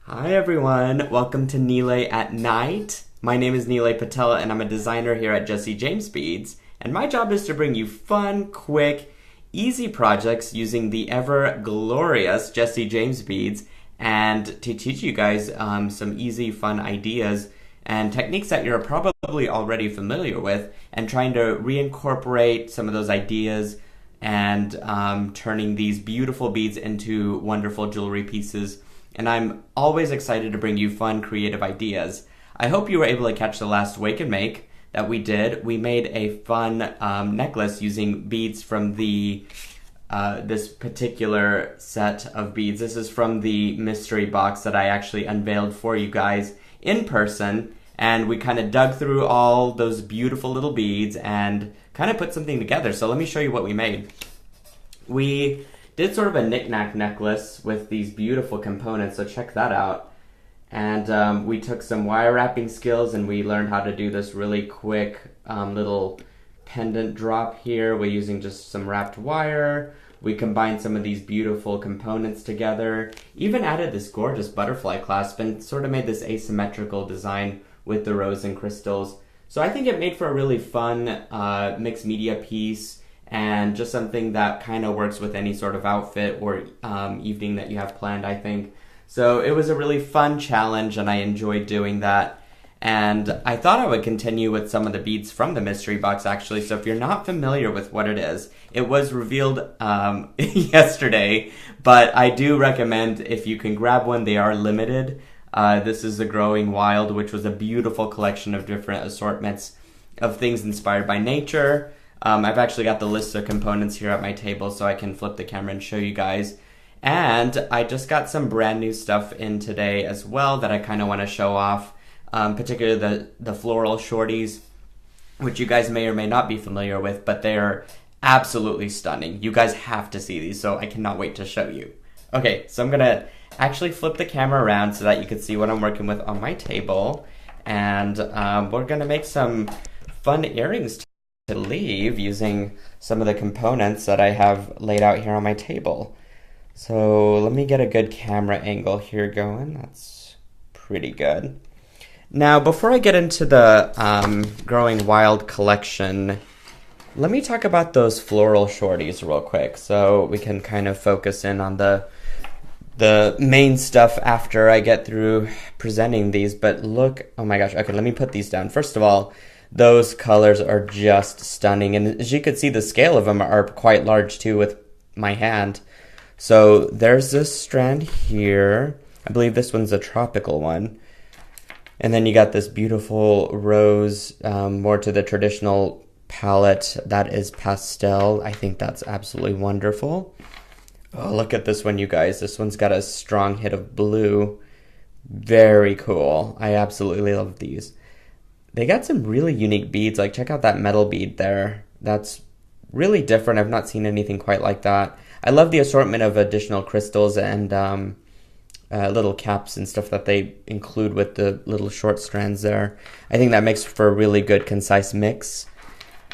Hi everyone, welcome to Nealay at Night. My name is Nealay Patel and I'm a designer here at Jesse James Beads. And my job is to bring you fun, quick, easy projects using the ever glorious Jesse James beads and to teach you guys some easy, fun ideas and techniques that you're probably already familiar with and trying to reincorporate some of those ideas and turning these beautiful beads into wonderful jewelry pieces. And I'm always excited to bring you fun, creative ideas. I hope you were able to catch the last Wake and Make that we did. We made a fun necklace using beads from the this particular set of beads. This is from the mystery box that I actually unveiled for you guys in person. And we kind of dug through all those beautiful little beads and kind of put something together. So let me show you what we made. We did sort of a knick-knack necklace with these beautiful components, so check that out. And we took some wire wrapping skills and we learned how to do this really quick little pendant drop here. We're using just some wrapped wire. We combined some of these beautiful components together, even added this gorgeous butterfly clasp and sort of made this asymmetrical design with the rose and crystals. So I think it made for a really fun mixed media piece and just something that kind of works with any sort of outfit or evening that you have planned, I think. So it was a really fun challenge and I enjoyed doing that. And I thought I would continue with some of the beads from the mystery box actually. So if you're not familiar with what it was revealed yesterday, but I do recommend if you can grab one, they are limited. This is the Growing Wild, which was a beautiful collection of different assortments of things inspired by nature. I've actually got the list of components here at my table so I can flip the camera and show you guys. And I just got some brand new stuff in today as well that I kind of want to show off, particularly the floral shorties, which you guys may or may not be familiar with, but they are absolutely stunning. You guys have to see these, so I cannot wait to show you. Okay, so I'm going to actually flip the camera around so that you can see what I'm working with on my table. And we're going to make some fun earrings to leave using some of the components that I have laid out here on my table. So let me get a good camera angle here going. That's pretty good. Now, before I get into the Growing Wild collection, let me talk about those floral shorties real quick so we can kind of focus in on the main stuff after I get through presenting these. But look, oh my gosh, okay, let me put these down. First of all, those colors are just stunning. And as you can see, the scale of them are quite large too with my hand. So there's this strand here. I believe this one's a tropical one. And then you got this beautiful rose, more to the traditional palette. That is pastel. I think that's absolutely wonderful. Oh, look at this one, you guys. This one's got a strong hit of blue. Very cool. I absolutely love these. They got some really unique beads. Like, check out that metal bead there. That's really different. I've not seen anything quite like that. I love the assortment of additional crystals and little caps and stuff that they include with the little short strands there. I think that makes for a really good, concise mix.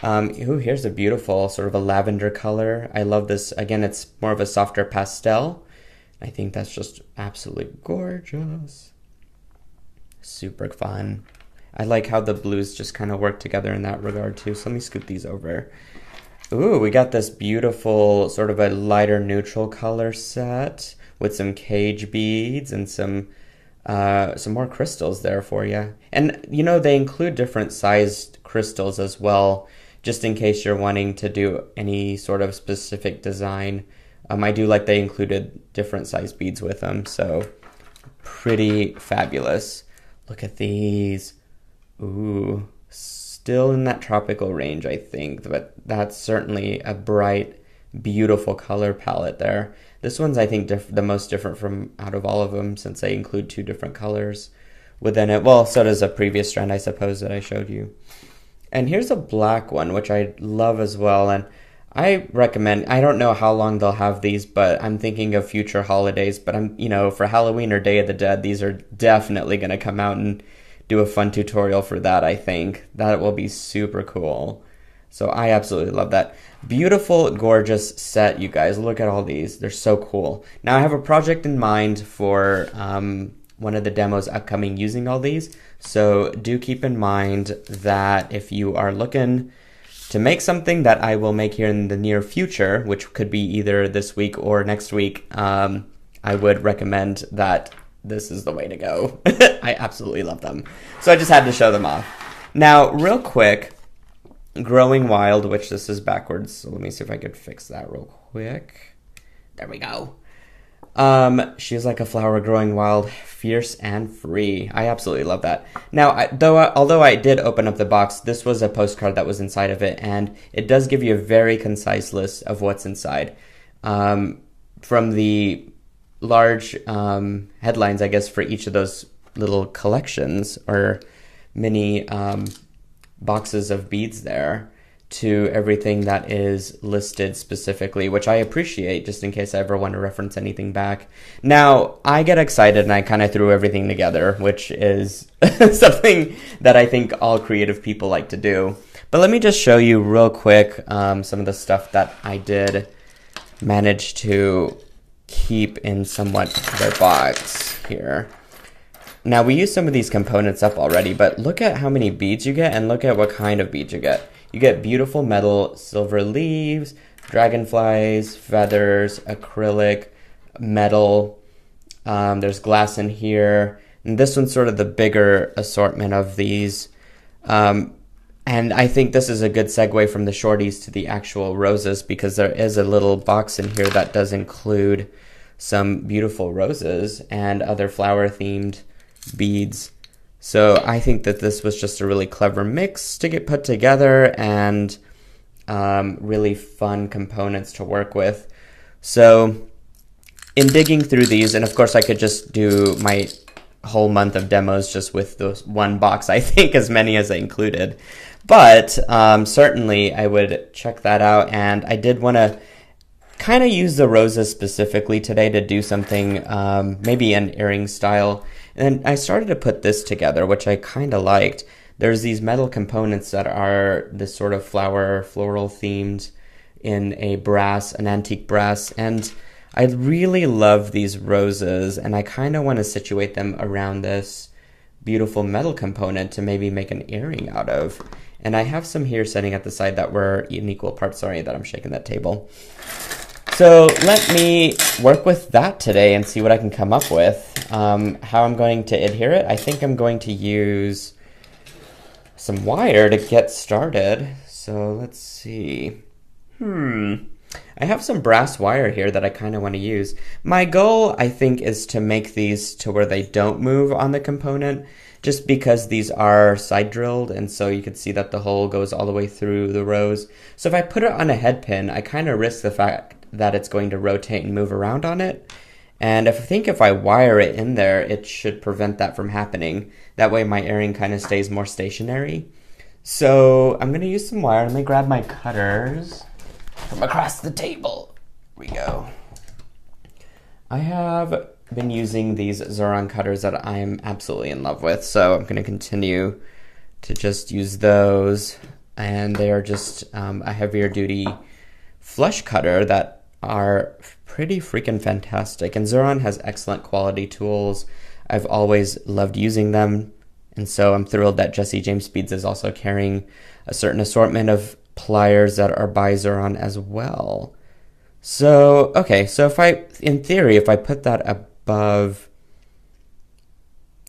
Ooh, here's a beautiful sort of a lavender color. I love this. Again, it's more of a softer pastel. I think that's just absolutely gorgeous. Super fun. I like how the blues just kind of work together in that regard too. So let me scoot these over. Ooh, we got this beautiful sort of a lighter neutral color set with some cage beads and some more crystals there for you. And you know, they include different sized crystals as well, just in case you're wanting to do any sort of specific design. I do like they included different size beads with them, so pretty fabulous. Look at these. Ooh, still in that tropical range, I think, but that's certainly a bright, beautiful color palette there. This one's, I think, the most different from out of all of them since they include two different colors within it. Well, so does a previous strand, I suppose, that I showed you. And here's a black one, which I love as well, and I recommend, I don't know how long they'll have these, but I'm thinking of future holidays, but for Halloween or Day of the Dead, these are definitely going to come out and do a fun tutorial for that, I think. That will be super cool. So I absolutely love that. Beautiful, gorgeous set, you guys. Look at all these. They're so cool. Now I have a project in mind for one of the demos upcoming using all these. So do keep in mind that if you are looking to make something that I will make here in the near future, which could be either this week or next week, I would recommend that this is the way to go. I absolutely love them. So I just had to show them off. Now, real quick, Growing Wild, which this is backwards. So let me see if I could fix that real quick. There we go. She's like a flower growing wild, fierce and free. I absolutely love that. Now, although I did open up the box, this was a postcard that was inside of it, and it does give you a very concise list of what's inside. From the large headlines, I guess, for each of those little collections or mini boxes of beads there, to everything that is listed specifically, which I appreciate just in case I ever want to reference anything back. Now, I get excited and I kind of threw everything together, which is something that I think all creative people like to do. But let me just show you real quick some of the stuff that I did manage to keep in somewhat their box here. Now, we used some of these components up already, but look at how many beads you get and look at what kind of beads you get. You get beautiful metal, silver leaves, dragonflies, feathers, acrylic, metal. There's glass in here. And this one's sort of the bigger assortment of these. And I think this is a good segue from the shorties to the actual roses, because there is a little box in here that does include some beautiful roses and other flower-themed beads. So I think that this was just a really clever mix to get put together and really fun components to work with. So in digging through these, and of course I could just do my whole month of demos just with those one box, I think, as many as I included. But certainly I would check that out, and I did want to kind of use the roses specifically today to do something, maybe an earring style. And I started to put this together, which I kind of liked. There's these metal components that are this sort of floral themed in an antique brass. And I really love these roses, and I kind of want to situate them around this beautiful metal component to maybe make an earring out of. And I have some here sitting at the side that were in equal parts. Sorry that I'm shaking that table. So let me work with that today and see what I can come up with. How I'm going to adhere it, I think I'm going to use some wire to get started. So let's see. I have some brass wire here that I kind of want to use. My goal, I think, is to make these to where they don't move on the component, just because these are side drilled, and so you can see that the hole goes all the way through the rows. So if I put it on a head pin, I kind of risk the fact that it's going to rotate and move around on it. And I think if I wire it in there, it should prevent that from happening. That way my earring kind of stays more stationary. So I'm going to use some wire. Let me grab my cutters from across the table. Here we go. I have been using these Xuron cutters that I am absolutely in love with, so I'm going to continue to just use those. And they are just a heavier duty flush cutter that are pretty freaking fantastic. And Xuron has excellent quality tools. I've always loved using them, and so I'm thrilled that Jesse James Beads is also carrying a certain assortment of pliers that are by Xuron as well. So, okay, so in theory, if I put that above,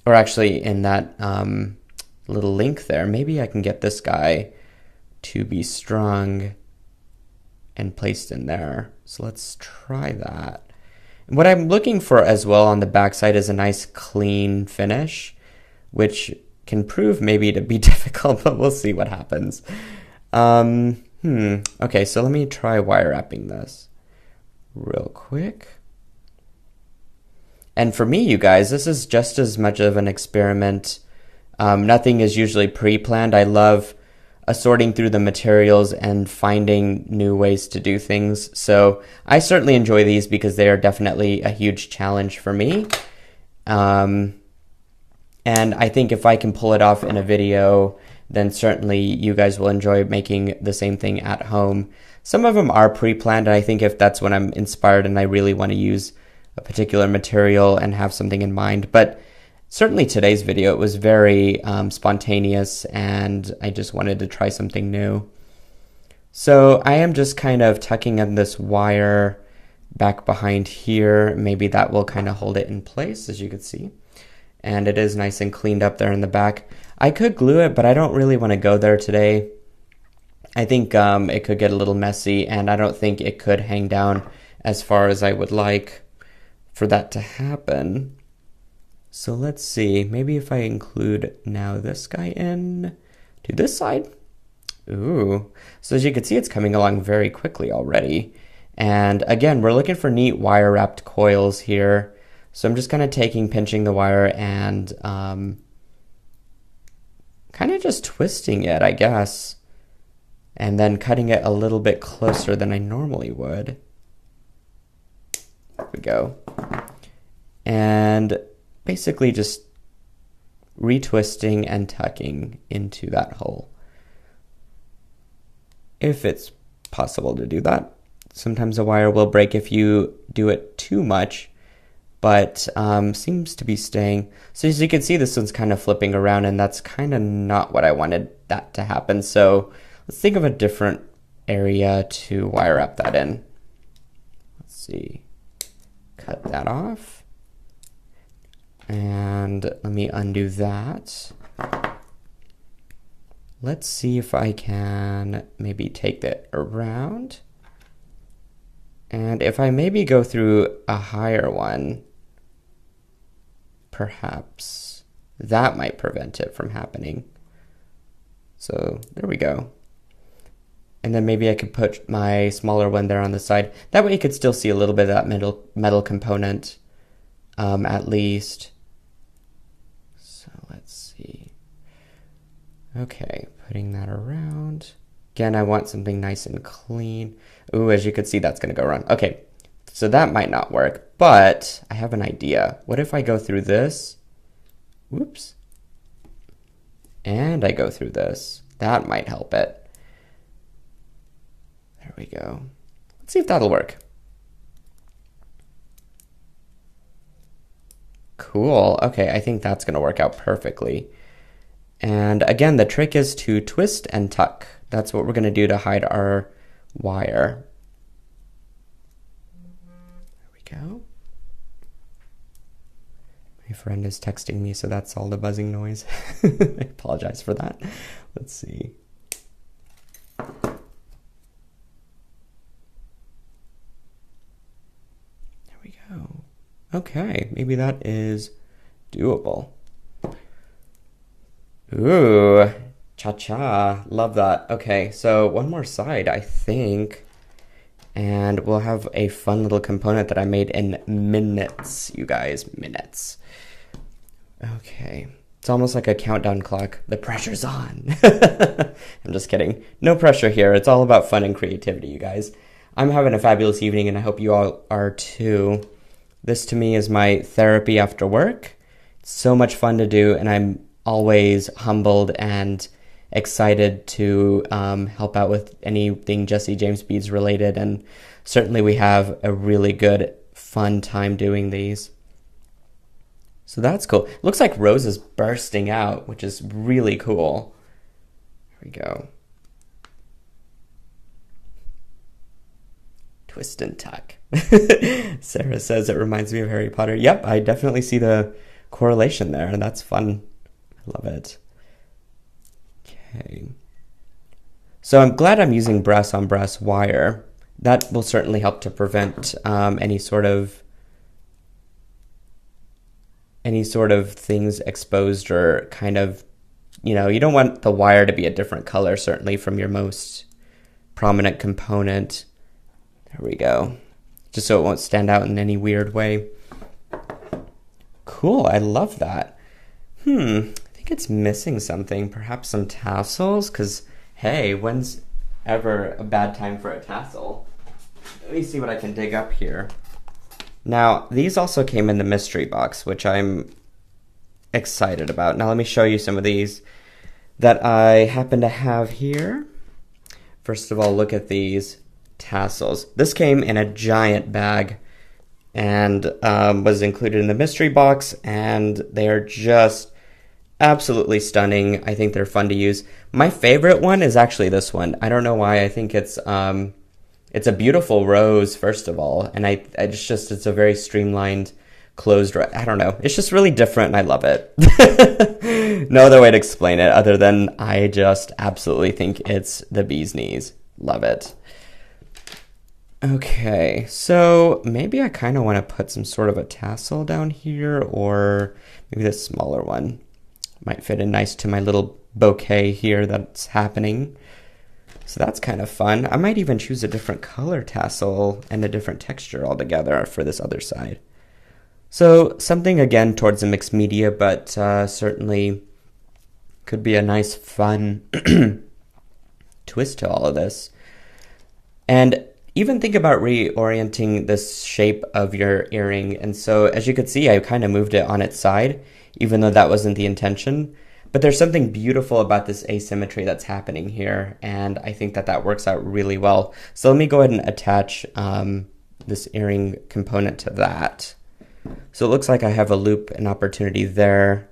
or actually in that little link there, maybe I can get this guy to be strung and placed in there. So let's try that. And what I'm looking for as well on the backside is a nice clean finish, which can prove maybe to be difficult, but we'll see what happens. Okay, so let me try wire wrapping this real quick. And for me, you guys, this is just as much of an experiment. Nothing is usually pre-planned. I love assorting through the materials and finding new ways to do things. So I certainly enjoy these because they are definitely a huge challenge for me. And I think if I can pull it off in a video, then certainly you guys will enjoy making the same thing at home. Some of them are pre-planned, and I think if that's when I'm inspired and I really want to use a particular material and have something in mind. But certainly today's video, it was very spontaneous, and I just wanted to try something new. So I am just kind of tucking in this wire back behind here. Maybe that will kind of hold it in place, as you can see. And it is nice and cleaned up there in the back. I could glue it, but I don't really want to go there today. I think it could get a little messy, and I don't think it could hang down as far as I would like for that to happen. So let's see, maybe if I include now this guy in to this side. Ooh, so as you can see, it's coming along very quickly already. And again, we're looking for neat wire wrapped coils here. So I'm just kind of pinching the wire and kind of just twisting it, I guess. And then cutting it a little bit closer than I normally would. There we go. And basically just retwisting and tucking into that hole. If it's possible to do that. Sometimes a wire will break if you do it too much, but seems to be staying. So as you can see, this one's kind of flipping around, and that's kind of not what I wanted that to happen. So let's think of a different area to wire wrap that in. Let's see. Cut that off. And let me undo that. Let's see if I can maybe take that around. And if I maybe go through a higher one, perhaps that might prevent it from happening. So there we go. And then maybe I could put my smaller one there on the side. That way you could still see a little bit of that metal component, at least. So let's see. Okay, putting that around. Again, I want something nice and clean. Ooh, as you can see, that's going to go around. Okay, so that might not work, but I have an idea. What if I go through this? Whoops. And I go through this. That might help it. There we go. Let's see if that'll work. Cool. Okay, I think that's going to work out perfectly. And again, the trick is to twist and tuck. That's what we're going to do to hide our wire. There we go. My friend is texting me, so that's all the buzzing noise. I apologize for that. Let's see. There we go. Okay, maybe that is doable. Ooh, cha-cha, love that. Okay, so one more side, I think, and we'll have a fun little component that I made in minutes, you guys, minutes. Okay, it's almost like a countdown clock. The pressure's on. I'm just kidding. No pressure here. It's all about fun and creativity, you guys. I'm having a fabulous evening, and I hope you all are too. This, to me, is my therapy after work. It's so much fun to do, and I'm always humbled and excited to help out with anything Jesse James Beads related, and certainly we have a really good fun time doing these. So that's cool. Looks like Rose is bursting out, which is really cool. Here we go. Twist and tuck. Sarah says it reminds me of Harry Potter. Yep, I definitely see the correlation there, and that's fun. I love it. Okay. So I'm glad I'm using brass on brass wire. That will certainly help to prevent any sort of things exposed, or kind of, you know, you don't want the wire to be a different color, certainly from your most prominent component. There we go. Just so it won't stand out in any weird way. Cool, I love that. I think it's missing something, perhaps some tassels, because, hey, when's ever a bad time for a tassel? Let me see what I can dig up here. Now, these also came in the mystery box, which I'm excited about. Now, let me show you some of these that I happen to have here. First of all, look at these tassels. This came in a giant bag. and was included in the mystery box, and they are just absolutely stunning. I think they're fun to use. My favorite one is actually this one. I don't know why. I think it's a beautiful rose, first of all, and it's a very streamlined, closed. I don't know. It's just really different, and I love it. No other way to explain it other than I just absolutely think it's the bee's knees. Love it. Okay, so maybe I kind of want to put some sort of a tassel down here, or maybe this smaller one might fit in nice to my little bouquet here that's happening. So that's kind of fun. I might even choose a different color tassel and a different texture altogether for this other side. So something again towards the mixed media, but certainly could be a nice fun twist to all of this. And even think about reorienting this shape of your earring. And so as you could see, I kind of moved it on its side, even though that wasn't the intention. But there's something beautiful about this asymmetry that's happening here, and I think that works out really well. So let me go ahead and attach this earring component to that. So it looks like I have a loop, an opportunity there,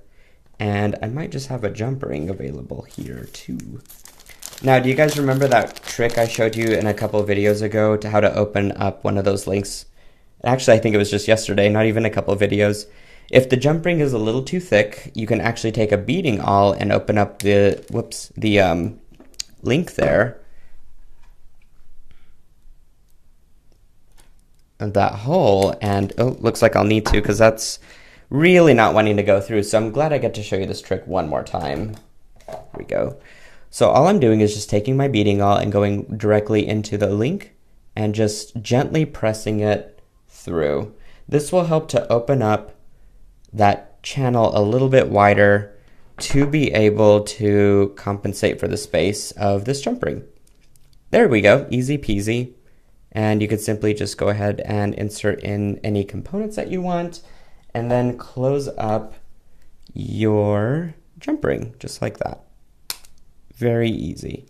and I might just have a jump ring available here too. Now, do you guys remember that trick I showed you in a couple of videos ago to how to open up one of those links? Actually, I think it was just yesterday, not even a couple of videos. If the jump ring is a little too thick, you can actually take a beading awl and open up the link there. And that hole, and oh, looks like I'll need to because that's really not wanting to go through. So I'm glad I get to show you this trick one more time. Here we go. So all I'm doing is just taking my beading awl and going directly into the link and just gently pressing it through. This will help to open up that channel a little bit wider to be able to compensate for the space of this jump ring. There we go, easy peasy. And you could simply just go ahead and insert in any components that you want and then close up your jump ring just like that. Very easy.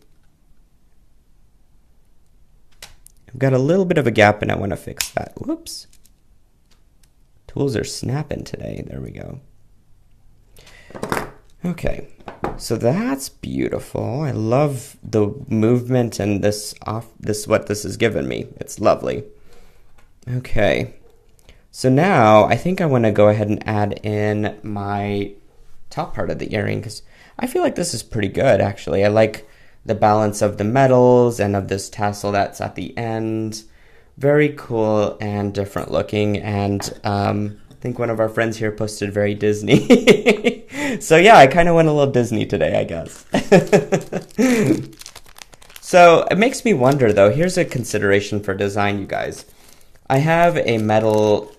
I've got a little bit of a gap and I want to fix that. Whoops. Tools are snapping today. There we go. Okay, so that's beautiful. I love the movement and what this has given me. It's lovely. Okay, so now I think I want to go ahead and add in my top part of the earring because I feel like this is pretty good actually. I like the balance of the metals and of this tassel that's at the end. Very cool and different looking, and I think one of our friends here posted very Disney. So yeah, I kind of went a little Disney today, I guess. So it makes me wonder though, here's a consideration for design, you guys. I have a metal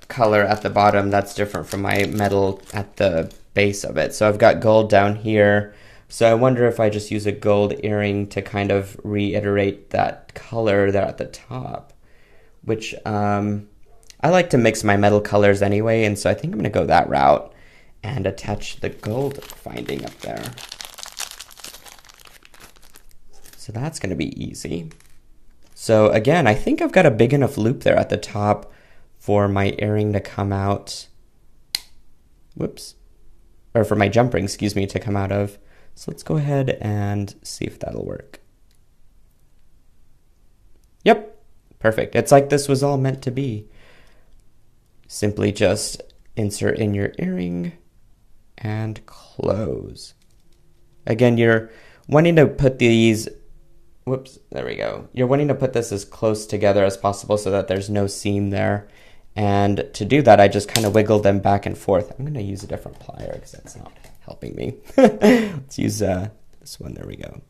color at the bottom that's different from my metal at the base of it. So I've got gold down here. So I wonder if I just use a gold earring to kind of reiterate that color there at the top, which I like to mix my metal colors anyway, and so I think I'm going to go that route and attach the gold finding up there. So that's going to be easy. So again, I think I've got a big enough loop there at the top for my earring to come out. Whoops. Or for my jump ring, excuse me, to come out of. So let's go ahead and see if that'll work. Yep, perfect. It's like this was all meant to be. Simply just insert in your earring and close. Again, you're wanting to put these, whoops, there we go. You're wanting to put this as close together as possible so that there's no seam there. And to do that, I just kind of wiggle them back and forth. I'm going to use a different plier because that's not helping me. Let's use this one. There we go.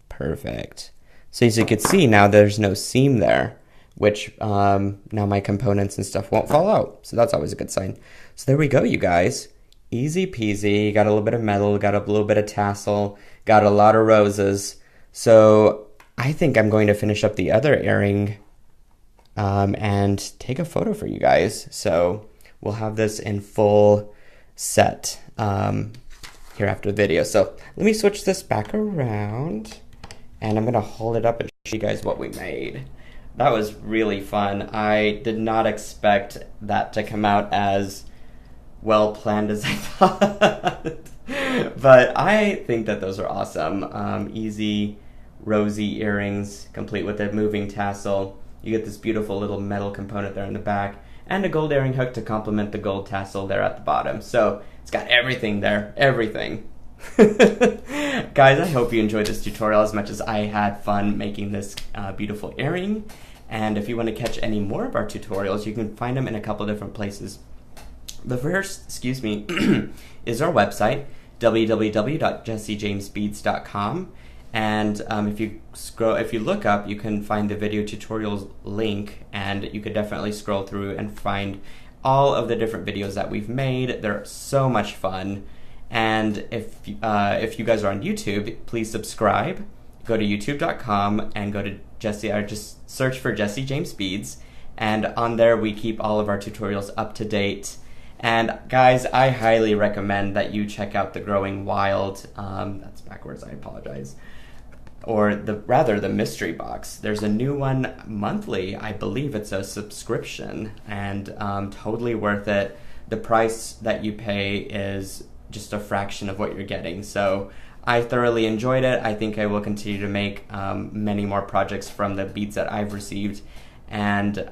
Perfect. So as you can see, now there's no seam there, which now my components and stuff won't fall out. So that's always a good sign. So there we go, you guys. Easy peasy. Got a little bit of metal, got a little bit of tassel, got a lot of roses. So I think I'm going to finish up the other earring and take a photo for you guys. So we'll have this in full set here after the video. So let me switch this back around and I'm gonna hold it up and show you guys what we made. That was really fun. I did not expect that to come out as well planned as I thought. But I think that those are awesome. Easy, rosy earrings, complete with a moving tassel. You get this beautiful little metal component there in the back, and a gold earring hook to complement the gold tassel there at the bottom. So it's got everything there, everything. Guys, I hope you enjoyed this tutorial as much as I had fun making this beautiful earring. And if you want to catch any more of our tutorials, you can find them in a couple different places. The first, is our website, www.jessiejamesbeads.com. And if you look up, you can find the video tutorials link, and you could definitely scroll through and find all of the different videos that we've made. They're so much fun. And if you guys are on YouTube, please subscribe. Go to youtube.com and go to just search for Jessie James Beads. And on there, we keep all of our tutorials up to date. And guys, I highly recommend that you check out the Growing Wild, that's backwards, I apologize, or the Mystery Box. There's a new one monthly. I believe it's a subscription, and totally worth it. The price that you pay is just a fraction of what you're getting. So I thoroughly enjoyed it. I think I will continue to make many more projects from the beads that I've received. And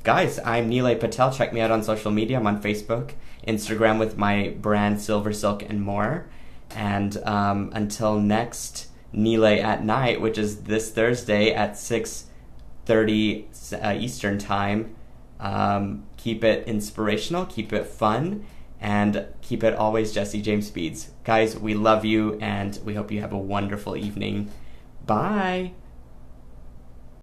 guys, I'm Nealay Patel. Check me out on social media. I'm on Facebook, Instagram with my brand Silver Silk and more. And until next Nealay at Night, which is this Thursday at 6:30 Eastern Time, keep it inspirational, keep it fun, and keep it always Jessie James Beads. Guys, we love you, and we hope you have a wonderful evening. Bye!